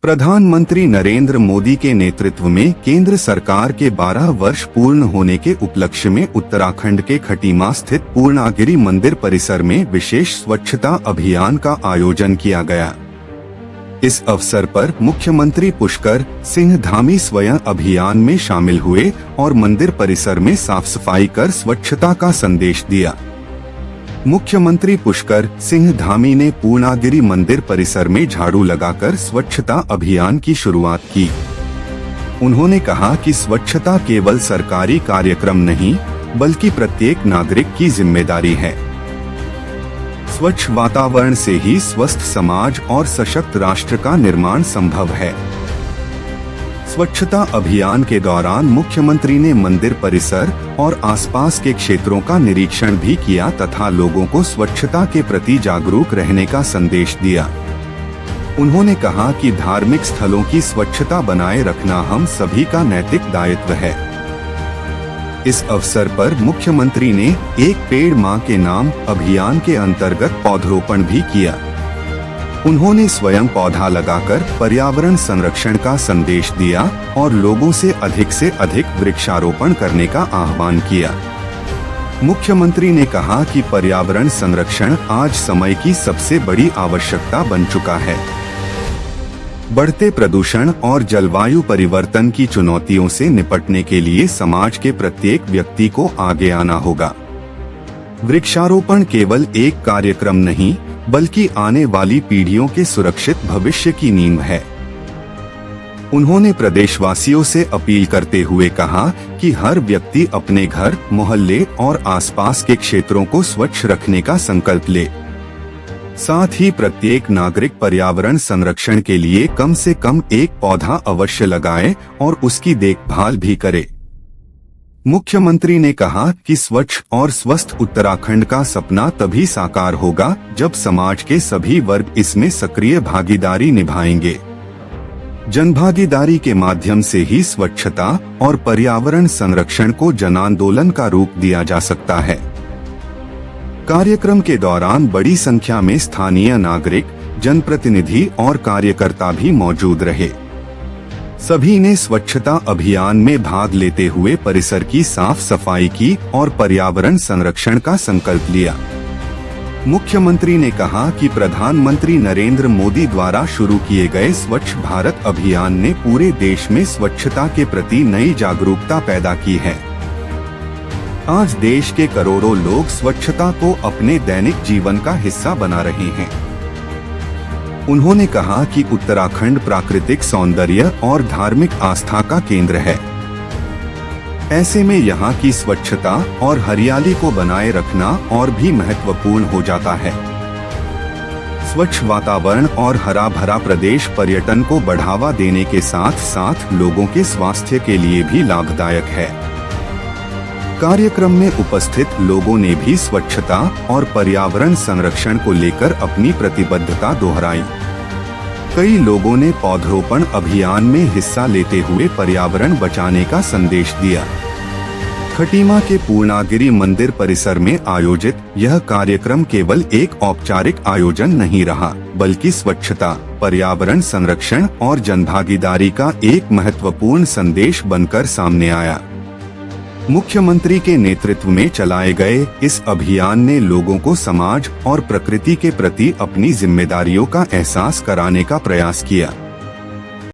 प्रधानमंत्री नरेंद्र मोदी के नेतृत्व में केंद्र सरकार के 12 वर्ष पूर्ण होने के उपलक्ष्य में उत्तराखंड के खटीमा स्थित पूर्णागिरि मंदिर परिसर में विशेष स्वच्छता अभियान का आयोजन किया गया। इस अवसर पर मुख्यमंत्री पुष्कर सिंह धामी स्वयं अभियान में शामिल हुए और मंदिर परिसर में साफ सफाई कर स्वच्छता का संदेश दिया। मुख्यमंत्री पुष्कर सिंह धामी ने पूर्णागिरि मंदिर परिसर में झाड़ू लगाकर स्वच्छता अभियान की शुरुआत की। उन्होंने कहा कि स्वच्छता केवल सरकारी कार्यक्रम नहीं, बल्कि प्रत्येक नागरिक की जिम्मेदारी है। स्वच्छ वातावरण से ही स्वस्थ समाज और सशक्त राष्ट्र का निर्माण संभव है। स्वच्छता अभियान के दौरान मुख्यमंत्री ने मंदिर परिसर और आसपास के क्षेत्रों का निरीक्षण भी किया तथा लोगों को स्वच्छता के प्रति जागरूक रहने का संदेश दिया। उन्होंने कहा कि धार्मिक स्थलों की स्वच्छता बनाए रखना हम सभी का नैतिक दायित्व है। इस अवसर पर मुख्यमंत्री ने एक पेड़ मां के नाम अभियान के अंतर्गत पौधरोपण भी किया। उन्होंने स्वयं पौधा लगाकर पर्यावरण संरक्षण का संदेश दिया और लोगों से अधिक वृक्षारोपण करने का आह्वान किया। मुख्यमंत्री ने कहा कि पर्यावरण संरक्षण आज समय की सबसे बड़ी आवश्यकता बन चुका है। बढ़ते प्रदूषण और जलवायु परिवर्तन की चुनौतियों से निपटने के लिए समाज के प्रत्येक व्यक्ति को आगे आना होगा। वृक्षारोपण केवल एक कार्यक्रम नहीं, बल्कि आने वाली पीढ़ियों के सुरक्षित भविष्य की नींव है। उन्होंने प्रदेशवासियों से अपील करते हुए कहा कि हर व्यक्ति अपने घर, मोहल्ले और आसपास के क्षेत्रों को स्वच्छ रखने का संकल्प ले। साथ ही प्रत्येक नागरिक पर्यावरण संरक्षण के लिए कम से कम एक पौधा अवश्य लगाए और उसकी देखभाल भी करे। मुख्यमंत्री ने कहा कि स्वच्छ और स्वस्थ उत्तराखंड का सपना तभी साकार होगा जब समाज के सभी वर्ग इसमें सक्रिय भागीदारी निभाएंगे। जनभागीदारी के माध्यम से ही स्वच्छता और पर्यावरण संरक्षण को जनांदोलन का रूप दिया जा सकता है। कार्यक्रम के दौरान बड़ी संख्या में स्थानीय नागरिक, जनप्रतिनिधि और कार्यकर्ता भी मौजूद रहे। सभी ने स्वच्छता अभियान में भाग लेते हुए परिसर की साफ सफाई की और पर्यावरण संरक्षण का संकल्प लिया। मुख्यमंत्री ने कहा कि प्रधानमंत्री नरेंद्र मोदी द्वारा शुरू किए गए स्वच्छ भारत अभियान ने पूरे देश में स्वच्छता के प्रति नई जागरूकता पैदा की है। आज देश के करोड़ों लोग स्वच्छता को अपने दैनिक जीवन का हिस्सा बना रहे हैं। उन्होंने कहा कि उत्तराखंड प्राकृतिक सौंदर्य और धार्मिक आस्था का केंद्र है। ऐसे में यहाँ की स्वच्छता और हरियाली को बनाए रखना और भी महत्वपूर्ण हो जाता है। स्वच्छ वातावरण और हरा भरा प्रदेश पर्यटन को बढ़ावा देने के साथ साथ लोगों के स्वास्थ्य के लिए भी लाभदायक है। कार्यक्रम में उपस्थित लोगों ने भी स्वच्छता और पर्यावरण संरक्षण को लेकर अपनी प्रतिबद्धता दोहराई। कई लोगों ने पौधरोपण अभियान में हिस्सा लेते हुए पर्यावरण बचाने का संदेश दिया। खटीमा के पूर्णागिरि मंदिर परिसर में आयोजित यह कार्यक्रम केवल एक औपचारिक आयोजन नहीं रहा, बल्कि स्वच्छता, पर्यावरण संरक्षण और जनभागीदारी का एक महत्वपूर्ण संदेश बनकर सामने आया। मुख्यमंत्री के नेतृत्व में चलाए गए इस अभियान ने लोगों को समाज और प्रकृति के प्रति अपनी जिम्मेदारियों का एहसास कराने का प्रयास किया।